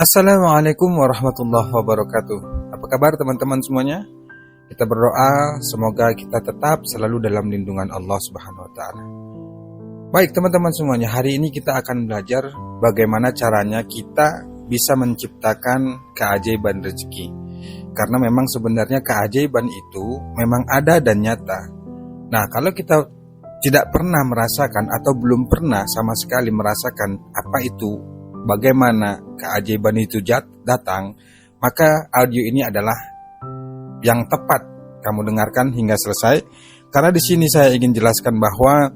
Assalamualaikum warahmatullahi wabarakatuh. Apa kabar teman-teman semuanya? Kita berdoa semoga kita tetap selalu dalam lindungan Allah Subhanahu wa taala. Baik teman-teman semuanya, hari ini kita akan belajar bagaimana caranya kita bisa menciptakan keajaiban rezeki. Karena memang sebenarnya keajaiban itu memang ada dan nyata. Nah, kalau kita tidak pernah merasakan atau belum pernah sama sekali merasakan apa itu, bagaimana keajaiban itu datang, maka audio ini adalah yang tepat kamu dengarkan hingga selesai. Karena di sini saya ingin jelaskan bahwa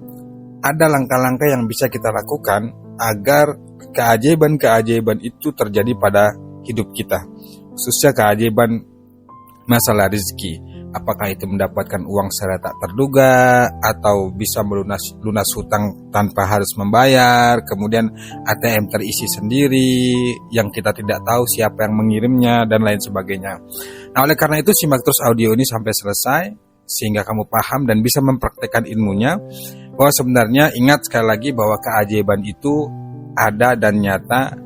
ada langkah-langkah yang bisa kita lakukan agar keajaiban-keajaiban itu terjadi pada hidup kita, khususnya keajaiban masalah rezeki. Apakah itu mendapatkan uang secara tak terduga, atau bisa lunas hutang tanpa harus membayar, kemudian ATM terisi sendiri yang kita tidak tahu siapa yang mengirimnya, dan lain sebagainya. Nah, oleh karena itu simak terus audio ini sampai selesai sehingga kamu paham dan bisa mempraktekkan ilmunya. Bahwa sebenarnya ingat sekali lagi bahwa keajaiban itu ada dan nyata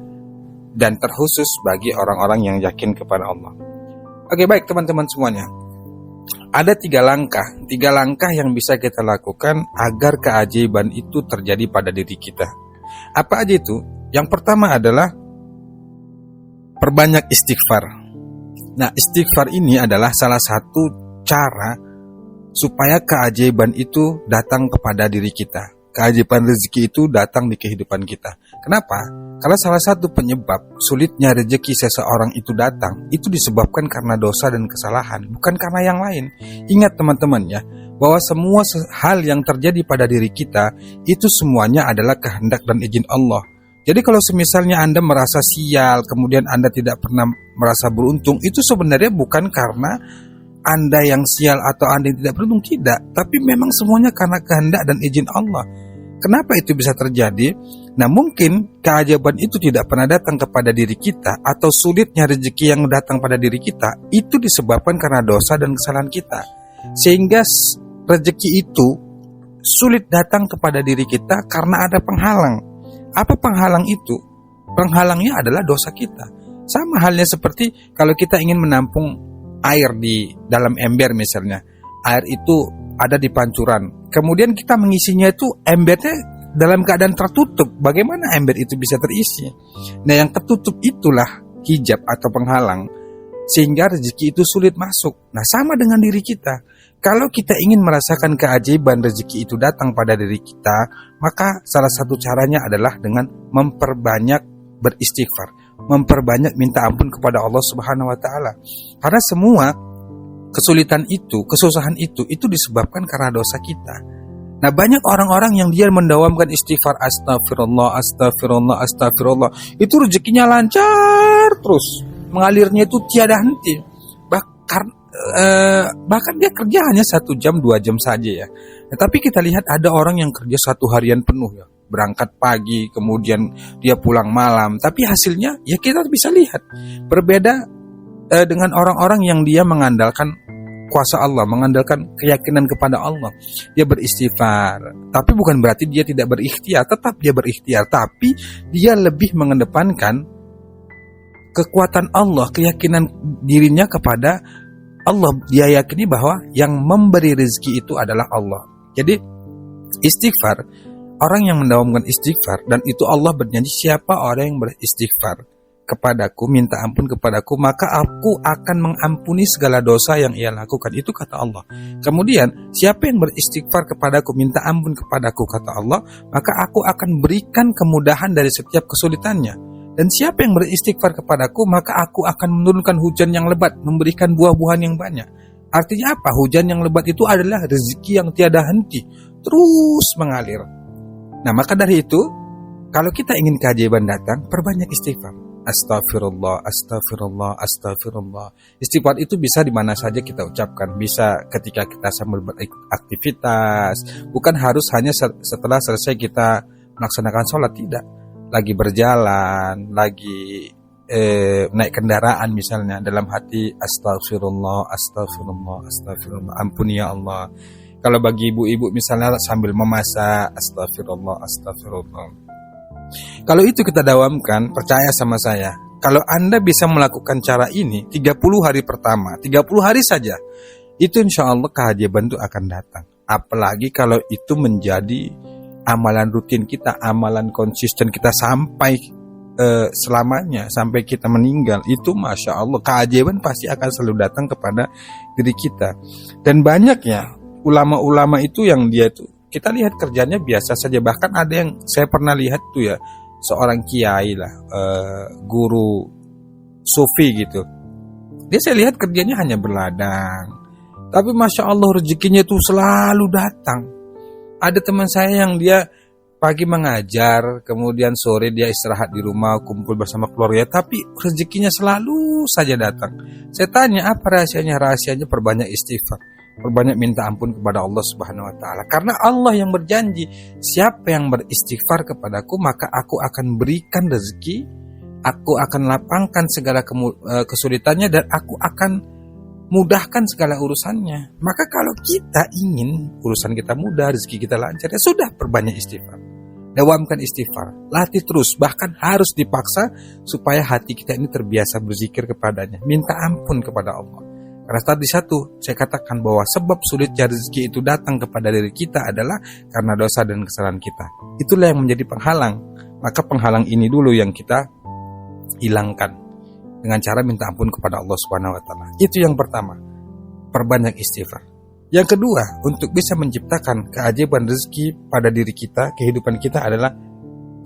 dan terkhusus bagi orang-orang yang yakin kepada Allah. Oke, baik teman-teman semuanya. Ada tiga langkah yang bisa kita lakukan agar keajaiban itu terjadi pada diri kita. Apa aja itu? Yang pertama adalah perbanyak istighfar. Nah, istighfar ini adalah salah satu cara supaya keajaiban itu datang kepada diri kita. Keajaiban rezeki itu datang di kehidupan kita. Kenapa? Karena salah satu penyebab sulitnya rezeki seseorang itu datang, itu disebabkan karena dosa dan kesalahan, bukan karena yang lain. Ingat teman-teman ya, bahwa semua hal yang terjadi pada diri kita, itu semuanya adalah kehendak dan izin Allah. Jadi kalau semisalnya Anda merasa sial, kemudian Anda tidak pernah merasa beruntung, itu sebenarnya bukan karena Anda yang sial atau Anda yang tidak beruntung, tidak. Tapi memang semuanya karena kehendak dan izin Allah. Kenapa itu bisa terjadi? Nah, mungkin keajaiban itu tidak pernah datang kepada diri kita, atau sulitnya rezeki yang datang pada diri kita itu disebabkan karena dosa dan kesalahan kita. Sehingga rezeki itu sulit datang kepada diri kita karena ada penghalang. Apa penghalang itu? Penghalangnya adalah dosa kita. Sama halnya seperti kalau kita ingin menampung air di dalam ember misalnya. Air itu ada di pancuran. Kemudian kita mengisinya itu embernya dalam keadaan tertutup. Bagaimana ember itu bisa terisi? Nah, yang tertutup itulah hijab atau penghalang, sehingga rezeki itu sulit masuk. Nah, sama dengan diri kita. Kalau kita ingin merasakan keajaiban rezeki itu datang pada diri kita, maka salah satu caranya adalah dengan memperbanyak beristighfar, memperbanyak minta ampun kepada Allah Subhanahu wa taala. Karena semua kesulitan itu, kesusahan itu disebabkan karena dosa kita. Nah, banyak orang-orang yang dia mendawamkan istighfar, astagfirullah, astagfirullah, astagfirullah, itu rezekinya lancar terus, mengalirnya itu tiada henti. Bahkan dia kerja hanya 1 jam 2 jam saja ya. Nah, tapi kita lihat ada orang yang kerja 1 harian penuh ya, berangkat pagi kemudian dia pulang malam, tapi hasilnya ya kita bisa lihat berbeda dengan orang-orang yang dia mengandalkan kuasa Allah, mengandalkan keyakinan kepada Allah. Dia beristighfar, tapi bukan berarti dia tidak berikhtiar, tetap dia berikhtiar, tapi dia lebih mengedepankan kekuatan Allah, keyakinan dirinya kepada Allah. Dia yakini bahwa yang memberi rezeki itu adalah Allah. Jadi istighfar, orang yang mendawamkan istighfar, dan itu Allah berjanji, siapa orang yang beristighfar kepadaku, minta ampun kepadaku, maka aku akan mengampuni segala dosa yang ia lakukan. Itu kata Allah. Kemudian siapa yang beristighfar kepadaku, minta ampun kepadaku, kata Allah, maka aku akan berikan kemudahan dari setiap kesulitannya. Dan siapa yang beristighfar kepadaku, maka aku akan menurunkan hujan yang lebat, memberikan buah-buahan yang banyak. Artinya apa? Hujan yang lebat itu adalah rezeki yang tiada henti, terus mengalir. Nah, maka dari itu, kalau kita ingin keajaiban datang, perbanyak istighfar. Astagfirullah, astagfirullah, astagfirullah. Istighfar itu bisa di mana saja kita ucapkan. Bisa ketika kita sambil beraktivitas, bukan harus hanya setelah selesai kita melaksanakan sholat, tidak. Lagi berjalan, lagi naik kendaraan misalnya, dalam hati astagfirullah, astagfirullah, astagfirullah, ampuni ya Allah. Kalau bagi ibu-ibu misalnya sambil memasak, astagfirullah, astagfirullah. Kalau itu kita dawamkan, percaya sama saya, Kalau Anda bisa melakukan cara ini 30 hari pertama, 30 hari saja, itu insya Allah keajaiban itu akan datang. Apalagi kalau itu menjadi amalan rutin kita, amalan konsisten kita sampai selamanya, sampai kita meninggal, itu Masya Allah keajaiban pasti akan selalu datang kepada diri kita. Dan banyak ya ulama-ulama itu yang dia itu, kita lihat kerjanya biasa saja. Bahkan ada yang saya pernah lihat tuh ya, seorang kiai lah, guru sufi gitu. Dia saya lihat kerjanya hanya berladang, tapi Masya Allah rezekinya itu selalu datang. Ada teman saya yang dia pagi mengajar, kemudian sore dia istirahat di rumah, kumpul bersama keluarga, tapi rezekinya selalu saja datang. Saya tanya, apa rahasianya? Rahasianya perbanyak istighfar, perbanyak minta ampun kepada Allah Subhanahu wa taala. Karena Allah yang berjanji, siapa yang beristighfar kepadaku, maka aku akan berikan rezeki, aku akan lapangkan segala kesulitannya, dan aku akan mudahkan segala urusannya. Maka kalau kita ingin urusan kita mudah, rezeki kita lancar, ya sudah, perbanyak istighfar. Dawamkan istighfar, latih terus, bahkan harus dipaksa supaya hati kita ini terbiasa berzikir kepadanya, minta ampun kepada Allah. Karena tadi satu, saya katakan bahwa sebab sulitnya rezeki itu datang kepada diri kita adalah karena dosa dan kesalahan kita. Itulah yang menjadi penghalang. Maka penghalang ini dulu yang kita hilangkan dengan cara minta ampun kepada Allah Subhanahu wa taala. Itu yang pertama, perbanyak istighfar. Yang kedua, untuk bisa menciptakan keajaiban rezeki pada diri kita, kehidupan kita adalah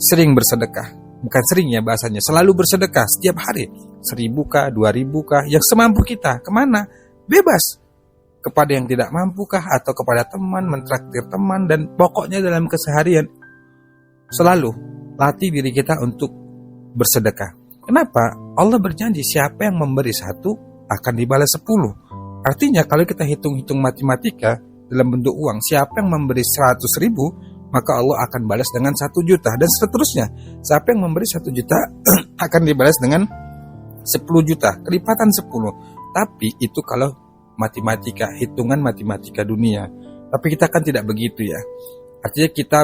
sering bersedekah. Bukan sering ya bahasanya, selalu bersedekah setiap hari. 1.000 kah, 2.000 kah, yang semampu kita. Kemana? Bebas. Kepada yang tidak mampu kah, atau kepada teman, mentraktir teman, dan pokoknya dalam keseharian selalu latih diri kita untuk bersedekah. Kenapa? Allah berjanji siapa yang memberi 1 akan dibalas 10. Artinya kalau kita hitung-hitung matematika dalam bentuk uang, siapa yang memberi 100.000, maka Allah akan balas dengan 1 juta, dan seterusnya. Siapa yang memberi 1 juta akan dibalas dengan 10 juta, kelipatan 10. Tapi itu kalau matematika, hitungan matematika dunia. Tapi kita kan tidak begitu ya. Artinya kita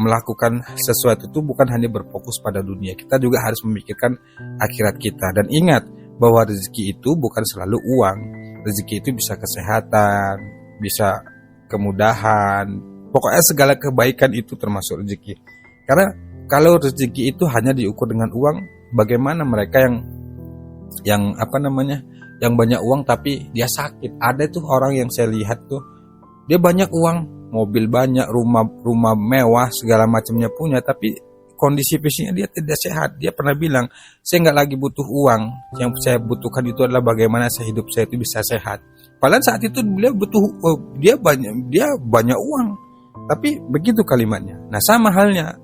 melakukan sesuatu itu bukan hanya berfokus pada dunia, kita juga harus memikirkan akhirat kita. Dan ingat bahwa rezeki itu bukan selalu uang. Rezeki itu bisa kesehatan, bisa kemudahan, pokoknya segala kebaikan itu termasuk rezeki. Karena kalau rezeki itu hanya diukur dengan uang, bagaimana mereka yang banyak uang tapi dia sakit? Ada tuh orang yang saya lihat tuh, dia banyak uang, mobil banyak, rumah mewah, segala macamnya punya, tapi kondisi fisiknya dia tidak sehat. Dia pernah bilang, saya nggak lagi butuh uang, yang saya butuhkan itu adalah bagaimana hidup saya itu bisa sehat. Padahal saat itu dia banyak uang, tapi begitu kalimatnya. Nah sama halnya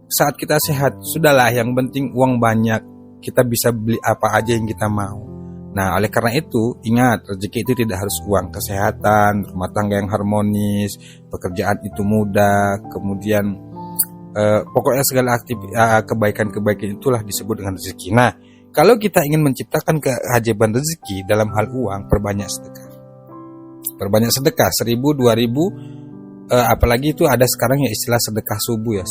saat kita sehat, sudahlah yang penting uang banyak, kita bisa beli apa aja yang kita mau. Nah oleh karena itu ingat, rezeki itu tidak harus uang. Kesehatan, rumah tangga yang harmonis, pekerjaan itu mudah, kemudian pokoknya segala kebaikan-kebaikan itulah disebut dengan rezeki. Nah, kalau kita ingin menciptakan keajaiban rezeki dalam hal uang, perbanyak sedekah. Perbanyak sedekah, 1.000, 2.000, apalagi itu ada sekarang ya istilah sedekah subuh ya.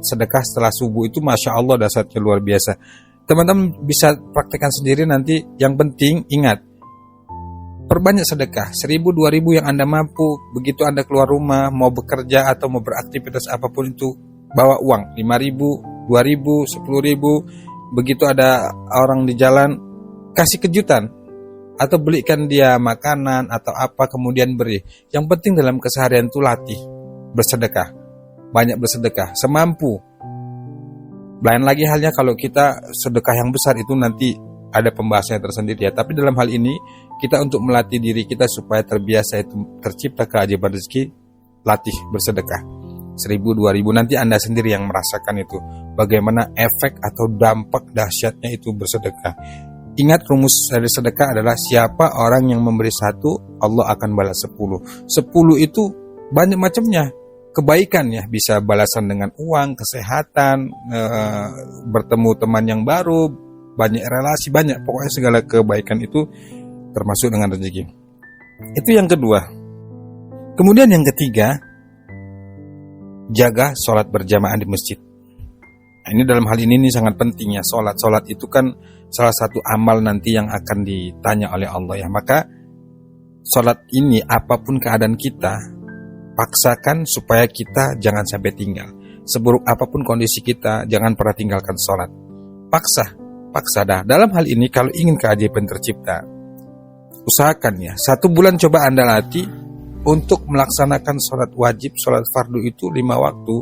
Sedekah setelah subuh itu Masya Allah dasarnya luar biasa. Teman-teman bisa praktekkan sendiri nanti. Yang penting ingat, perbanyak sedekah, 1.000, 2.000 yang Anda mampu. Begitu Anda keluar rumah, mau bekerja atau mau beraktivitas apapun itu, bawa uang 5.000, 2.000, 10.000. Begitu ada orang di jalan, kasih kejutan atau belikan dia makanan atau apa, kemudian beri. Yang penting dalam keseharian itu latih bersedekah, banyak bersedekah semampu. Lain lagi halnya kalau kita sedekah yang besar, itu nanti ada pembahasannya tersendiri ya. Tapi dalam hal ini kita untuk melatih diri kita supaya terbiasa itu tercipta keajaiban rezeki, latih bersedekah. 1.000, 2.000, nanti Anda sendiri yang merasakan itu, bagaimana efek atau dampak dahsyatnya itu bersedekah. Ingat, rumus dari sedekah adalah siapa orang yang memberi 1, Allah akan balas 10. 10 itu banyak macamnya, kebaikan ya, bisa balasan dengan uang, kesehatan, bertemu teman yang baru, banyak relasi, banyak, pokoknya segala kebaikan itu termasuk dengan rezeki. Itu yang kedua. Kemudian yang ketiga, jaga sholat berjamaah di masjid. Nah, ini dalam hal ini sangat penting ya, sholat itu kan salah satu amal nanti yang akan ditanya oleh Allah ya. Maka sholat ini apapun keadaan kita, paksakan supaya kita jangan sampai tinggal. Seburuk apapun kondisi kita, jangan pernah tinggalkan sholat. Paksa dah. Dalam hal ini kalau ingin keajaiban tercipta, usahakan ya, 1 bulan coba Anda latih untuk melaksanakan sholat wajib, sholat fardu itu 5 waktu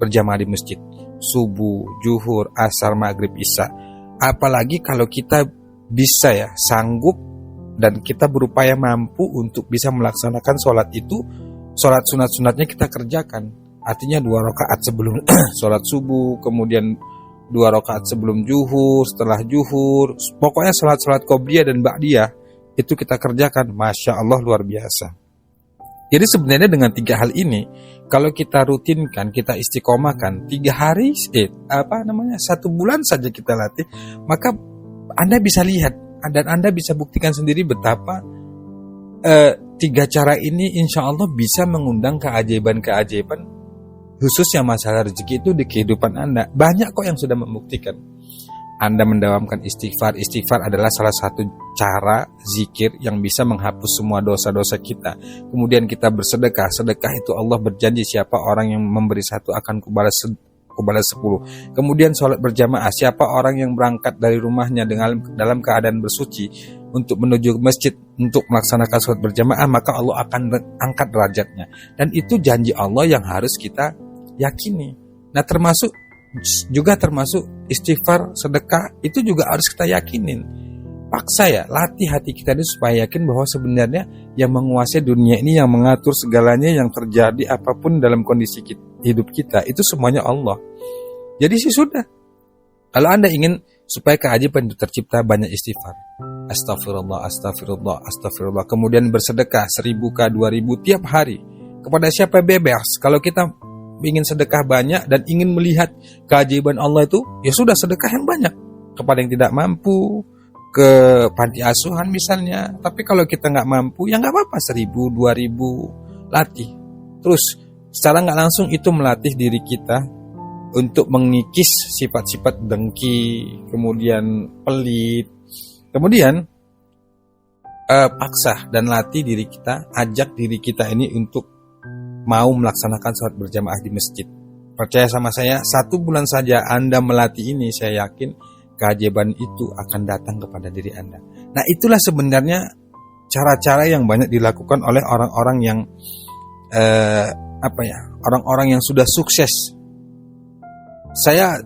berjamaah di masjid. Subuh, zuhur, asar, maghrib, isya. Apalagi kalau kita bisa ya, sanggup dan kita berupaya mampu untuk bisa melaksanakan sholat itu, sholat sunat-sunatnya kita kerjakan. Artinya 2 rakaat sebelum sholat subuh, kemudian 2 rakaat sebelum zuhur, setelah zuhur, pokoknya sholat-sholat qobliyah dan ba'diyah itu kita kerjakan. Masya Allah, luar biasa. Jadi sebenarnya dengan 3 hal ini, kalau kita rutinkan, kita istiqomahkan 3 hari, 1 bulan saja kita latih, maka Anda bisa lihat dan Anda bisa buktikan sendiri betapa 3 cara ini insya Allah bisa mengundang keajaiban-keajaiban, khususnya masalah rezeki itu di kehidupan Anda. Banyak kok yang sudah membuktikan. Anda mendawamkan istighfar. Istighfar adalah salah satu cara zikir yang bisa menghapus semua dosa-dosa kita. Kemudian kita bersedekah. Sedekah itu Allah berjanji siapa orang yang memberi 1 akan kubalas 10. Kemudian sholat berjamaah. Siapa orang yang berangkat dari rumahnya dalam keadaan bersuci untuk menuju ke masjid untuk melaksanakan sholat berjamaah, maka Allah akan angkat derajatnya. Dan itu janji Allah yang harus kita yakini. Nah, termasuk istighfar, sedekah itu juga harus kita yakinin. Paksa ya, latih hati kita ini supaya yakin bahwa sebenarnya yang menguasai dunia ini, yang mengatur segalanya yang terjadi apapun dalam kondisi hidup kita, itu semuanya Allah. Jadi sih sudah. Kalau Anda ingin supaya keajaiban itu tercipta, banyak istighfar. Astagfirullah, astagfirullah, astagfirullah. Kemudian bersedekah 1000 ke 2000 tiap hari. Kepada siapa bebas. Kalau kita ingin sedekah banyak dan ingin melihat keajaiban Allah itu, ya sudah sedekah yang banyak. Kepada yang tidak mampu, ke panti asuhan misalnya. Tapi kalau kita nggak mampu, ya nggak apa-apa, 1000, 2000 latih. Terus secara nggak langsung itu melatih diri kita untuk mengikis sifat-sifat dengki, kemudian pelit. Kemudian paksa dan latih diri kita, ajak diri kita ini untuk mau melaksanakan sholat berjamaah di masjid. Percaya sama saya, 1 bulan saja Anda melatih ini, saya yakin keajaiban itu akan datang kepada diri Anda. Nah, itulah sebenarnya cara-cara yang banyak dilakukan oleh orang-orang yang orang-orang yang sudah sukses. Saya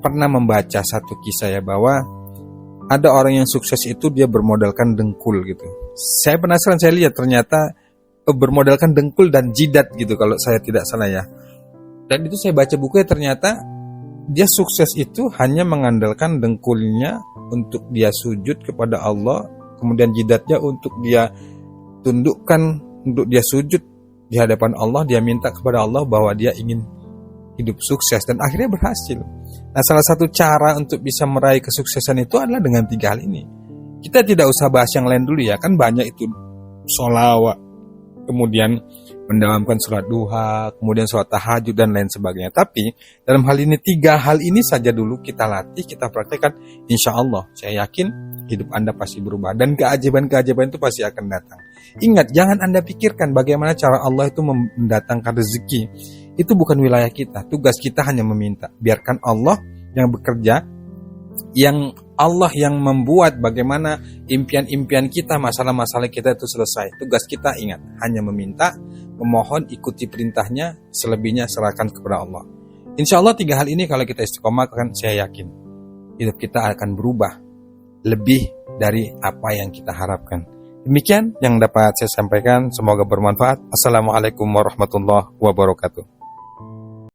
pernah membaca satu kisah ya, bahwa ada orang yang sukses itu dia bermodalkan dengkul gitu. Saya penasaran, saya lihat ternyata bermodalkan dengkul dan jidat gitu kalau saya tidak salah ya. Dan itu saya baca bukunya, ternyata dia sukses itu hanya mengandalkan dengkulnya untuk dia sujud kepada Allah, kemudian jidatnya untuk dia tundukkan, untuk dia sujud di hadapan Allah, dia minta kepada Allah bahwa dia ingin hidup sukses, dan akhirnya berhasil. Nah, salah satu cara untuk bisa meraih kesuksesan itu adalah dengan 3 hal ini. Kita tidak usah bahas yang lain dulu ya, kan banyak itu sholawat, kemudian mendawamkan sholat duha, kemudian sholat tahajud dan lain sebagainya. Tapi dalam hal ini 3 hal ini saja dulu kita latih, kita praktekkan, insya Allah saya yakin hidup Anda pasti berubah dan keajaiban-keajaiban itu pasti akan datang. Ingat, jangan Anda pikirkan bagaimana cara Allah itu mendatangkan rezeki. Itu bukan wilayah kita, tugas kita hanya meminta. Biarkan Allah yang bekerja, yang Allah yang membuat bagaimana impian-impian kita, masalah-masalah kita itu selesai. Tugas kita ingat, hanya meminta, memohon, ikuti perintahnya, selebihnya serahkan kepada Allah. Insya Allah 3 hal ini kalau kita istiqomahkan, saya yakin hidup kita akan berubah lebih dari apa yang kita harapkan. Demikian yang dapat saya sampaikan, semoga bermanfaat. Assalamualaikum warahmatullahi wabarakatuh.